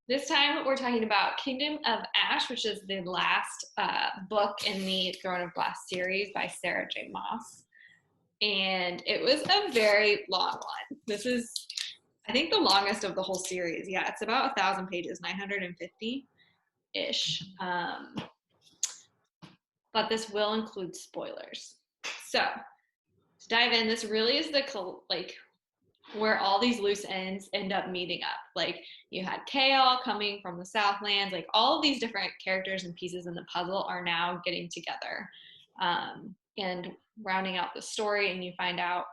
This time we're talking about Kingdom of Ash, which is the last book in the Throne of Glass series by Sarah J. Maas. And it was a very long one. This is, I think, the longest of the whole series. Yeah, it's about 1,000 pages, 950-ish. But this will include spoilers. So, to dive in, this really is the, where all these loose ends end up meeting up. Like, you had Chaol coming from the Southlands. Like, all of these different characters and pieces in the puzzle are now getting together and rounding out the story, and you find out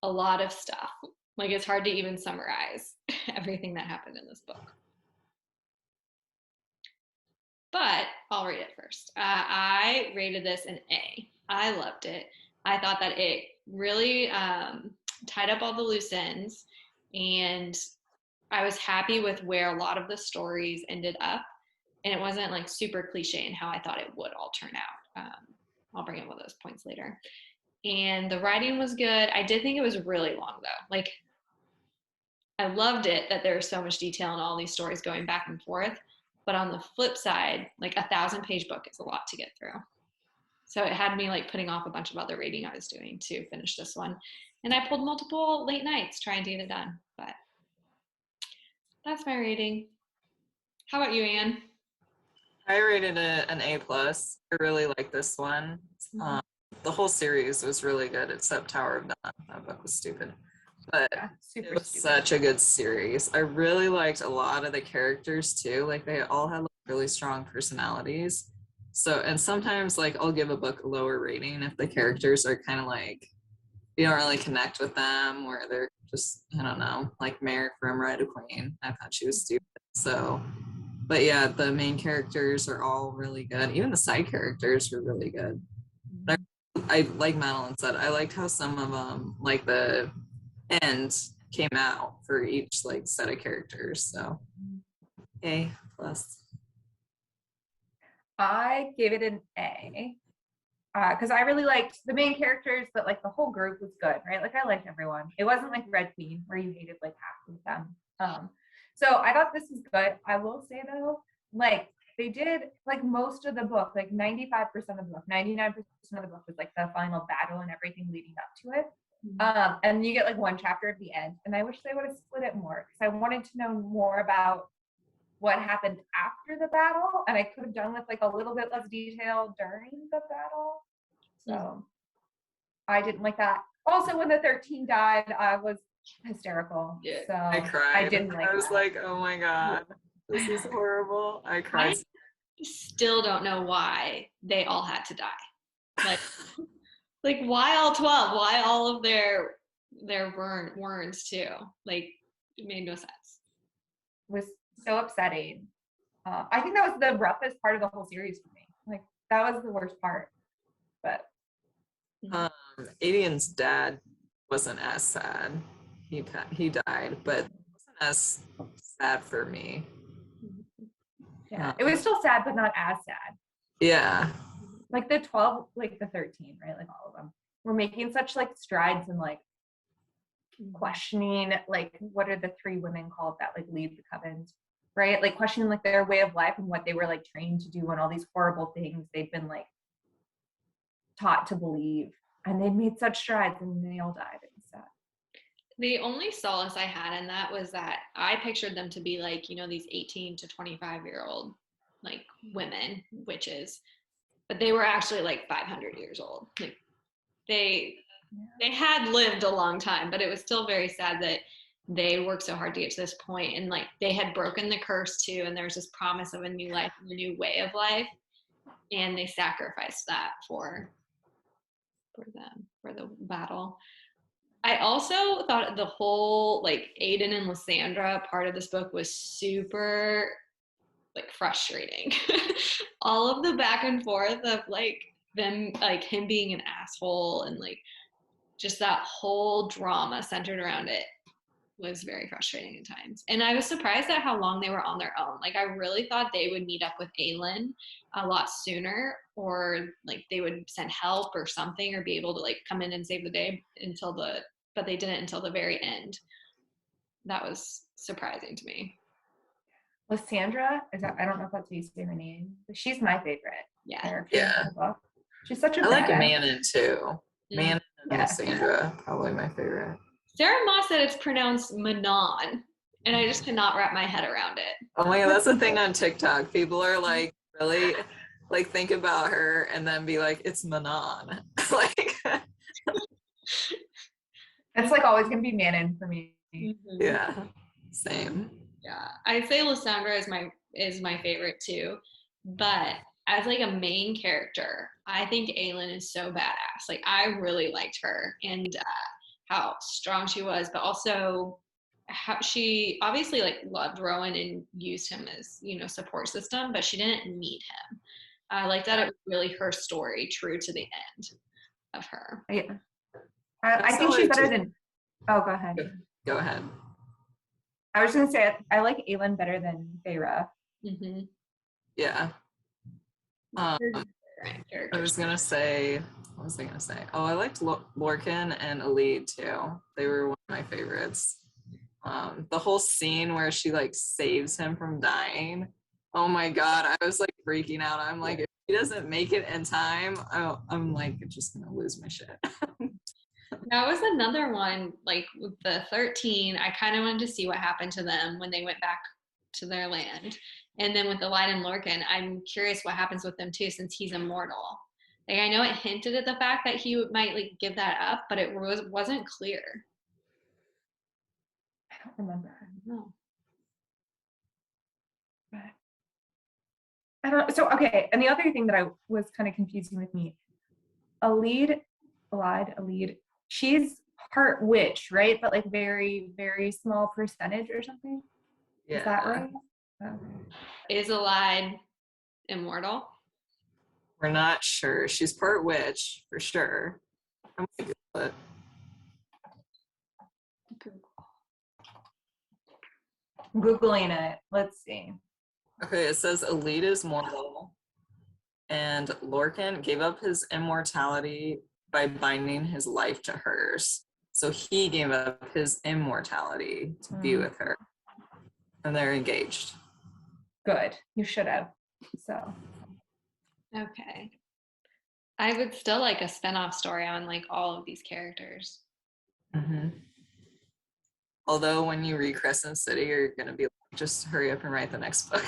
a lot of stuff. Like, it's hard to even summarize everything that happened in this book. But I'll read it first. I rated this an A. I loved it. I thought that it really tied up all the loose ends, and I was happy with where a lot of the stories ended up, and it wasn't like super cliche in how I thought it would all turn out. I'll bring up one of those points later. And the writing was good. I did think it was really long though. Like, I loved it that there was so much detail in all these stories going back and forth. But on the flip side, like, 1,000-page book is a lot to get through. So it had me like putting off a bunch of other reading I was doing to finish this one. And I pulled multiple late nights trying to get it done. But that's my rating. How about you, Anne? I rated it an A+. I really like this one. The whole series was really good except Tower of Dawn. That book was stupid. But it was such a good series. I really liked a lot of the characters too. Like, they all had like really strong personalities. So, and sometimes like I'll give a book a lower rating if the characters are kind of like, you don't really connect with them, or they're just, I don't know, like Mare from Ride of Queen. I thought she was stupid. So, but yeah, the main characters are all really good. Even the side characters were really good. I like Madeline said, I liked how some of them, like the end, came out for each like set of characters. So A+. I gave it an A because I really liked the main characters, but like the whole group was good, right? Like, I liked everyone. It wasn't like Red Queen where you hated like half of them. So I thought this was good. I will say though, like, they did like most of the book, like 95% of the book, 99% of the book was like the final battle and everything leading up to it. And you get like one chapter at the end, and I wish they would have split it more because I wanted to know more about what happened after the battle, and I could have done with like a little bit less detail during the battle. So I didn't like that. Also, when the 13 died, I was hysterical. Yeah, so I cried. I didn't like I was that. like, oh my god, this is horrible. I cried. I still don't know why they all had to die. Like why all 12? Why all of their Werns too? Like, it made no sense. It was so upsetting. I think that was the roughest part of the whole series for me. Like, that was the worst part. But Adian's dad wasn't as sad. He died, but it wasn't as sad for me. Yeah, it was still sad, but not as sad. Yeah. Like the 12, like the 13, right? Like all of them were making such like strides and like questioning, like, what are the 3 women called that like lead the covens, right? Like questioning like their way of life and what they were like trained to do and all these horrible things they've been like taught to believe. And they made such strides and they all died. It was sad. The only solace I had in that was that I pictured them to be like, you know, these 18 to 25-year-old like women, witches, but they were actually like 500 years old. Like, they had lived a long time, but it was still very sad that they worked so hard to get to this point, and like they had broken the curse too, and there was this promise of a new life and a new way of life, and they sacrificed that for the battle. I also thought the whole like Aiden and Lysandra part of this book was super like frustrating. All of the back and forth of like them, like him being an asshole, and like just that whole drama centered around it was very frustrating at times. And I was surprised at how long they were on their own. Like, I really thought they would meet up with Aelin a lot sooner, or like they would send help or something, or be able to like come in and save the day but they didn't until the very end. That was surprising to me. Lysandra, I don't know if that's how you say her name, but she's my favorite Yeah. character in Yeah. the book. She's such a I like badass. Manon too. Manon and Yeah. Lysandra, probably my favorite. Sarah Moss said it's pronounced Manon, and I just cannot wrap my head around it. Oh my god, that's the thing on TikTok. People are like really like think about her and then be like, it's Manon. Like It's like always gonna be Manon for me. yeah. Same. Yeah, I'd say Lysandra is my favorite too, but as like a main character, I think Aelin is so badass. Like I really liked her and how strong she was, but also how she obviously like loved Rowan and used him as support system, but she didn't need him. I like that it was really her story, true to the end of her. Yeah. I think she's better than. Oh, go ahead. Go ahead. I was gonna say I like Aelin better than Feyre. Mm-hmm. Yeah. I was gonna say, what was I gonna say? Oh, I liked Lorcan and Elide too. They were one of my favorites. The whole scene where she like saves him from dying. Oh my god, I was like freaking out. I'm like, if he doesn't make it in time, I'm like just gonna lose my shit. That was another one, like with the 13, I kind of wanted to see what happened to them when they went back to their land. And then with Elide and Lorcan, I'm curious what happens with them too, since he's immortal. Like I know it hinted at the fact that he might like give that up, but it wasn't clear. I don't remember. No. But I don't. So okay, and the other thing that I was kind of confusing with me, Elide, she's part witch, right? But like very, very small percentage or something. Yeah. Is that right? Okay. Is Elide immortal? We're not sure. She's part witch for sure. I'm gonna Google it. Googling it. Let's see. Okay, it says Elite is mortal, and Lorcan gave up his immortality by binding his life to hers. So he gave up his immortality to be with her, and they're engaged. Good. You should have. So. Okay. I would still like a spin-off story on like all of these characters. Mm-hmm. Although when you read Crescent City, you're gonna be like, just hurry up and write the next book.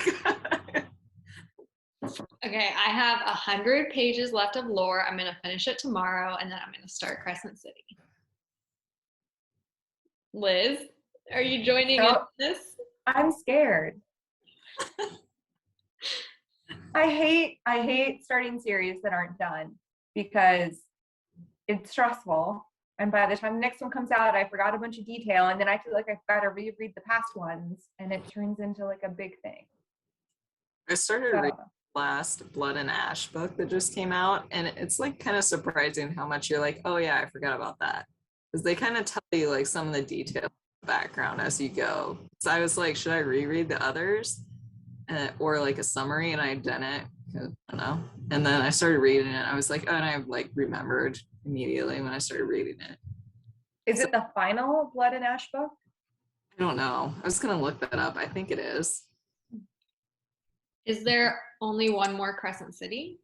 Okay, I have 100 pages left of lore. I'm gonna finish it tomorrow, and then I'm gonna start Crescent City. Liz, are you joining in this? I'm scared. I hate starting series that aren't done because it's stressful. And by the time the next one comes out, I forgot a bunch of detail, and then I feel like I've got to reread the past ones, and it turns into like a big thing. I started reading the last Blood and Ash book that just came out, and it's like kind of surprising how much you're like, oh yeah, I forgot about that. Because they kind of tell you like some of the detail background as you go. So I was like, should I reread the others? Or like a summary, and I didn't. I don't know. And then I started reading it. I was like, oh, and I like remembered immediately when I started reading it. Is it the final Blood and Ash book? I don't know. I was gonna look that up. I think it is. Is there only one more Crescent City?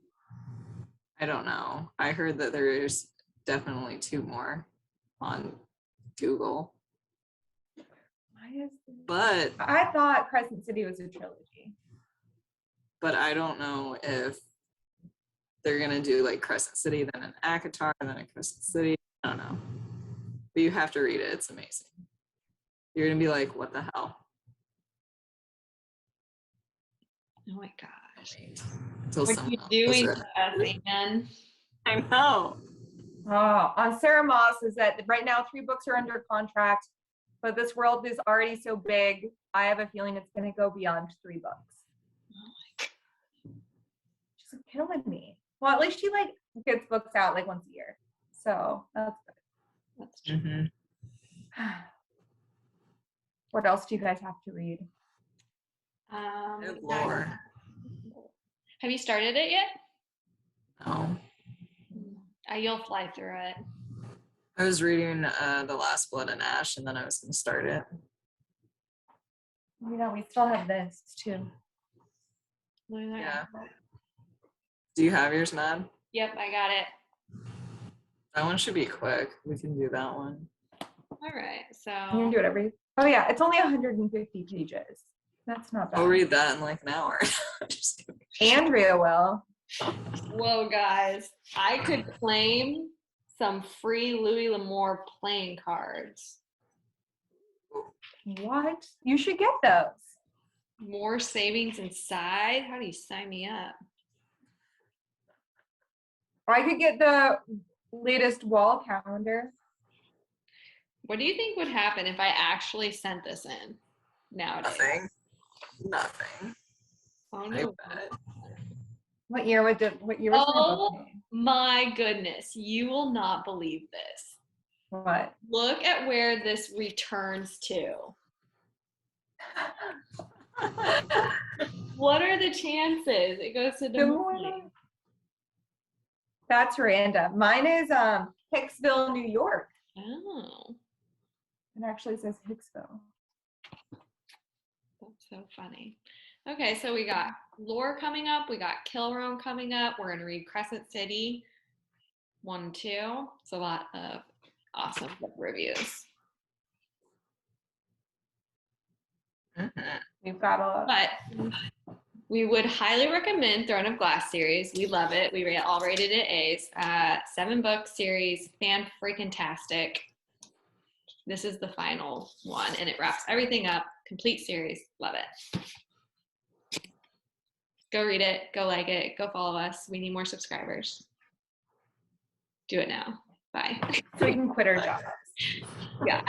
I don't know. I heard that there's definitely 2 more on Google. But I thought Crescent City was a trilogy. But I don't know if they're gonna do like Crescent City, then an ACOTAR, then a Crescent City. I don't know. But you have to read it. It's amazing. You're gonna be like, what the hell? Oh my gosh. What are you doing to us, Anne? I know. Oh, on Sarah Moss is that right now 3 books are under contract, but this world is already so big. I have a feeling it's going to go beyond 3 books. Oh my God. She's killing me. Well, at least she like gets books out like once a year, so that's good. That's true. Mm-hmm. What else do you guys have to read? Lore. Have you started it yet? No. You'll fly through it. I was reading The Last Blood and Ash, and then I was going to start it. We still have this too. Yeah. Do you have yours, Mad? Yep, I got it. That one should be quick. We can do that one. All right, so You can do it oh yeah, it's only 150 pages. That's not bad. I'll read that in like an hour. Just kidding. Andrea will. whoa, guys, I could claim some free Louis L'Amour playing cards. What? You should get those. More savings inside? How do you sign me up? Or I could get the latest wall calendar. What do you think would happen if I actually sent this in nowadays? Nothing. Oh I no. bet. What year was the book name? My goodness, you will not believe this. What? Look at where this returns to. What are the chances it goes to Des Moines? That's random. Mine is Hicksville, New York. Oh, It actually says Hicksville. that's so funny. Okay, so we got Lore coming up. We got Kilroam coming up. We're going to read Crescent City 1 and 2. It's a lot of awesome book reviews. We've got a lot. But we would highly recommend Throne of Glass series. We love it. We all rated it A's. 7-book series, fan-freaking-tastic. This is the final one, and it wraps everything up. Complete series. Love it. Go read it. Go like it. Go follow us. We need more subscribers. Do it now. Bye. So we can quit our jobs. Yeah.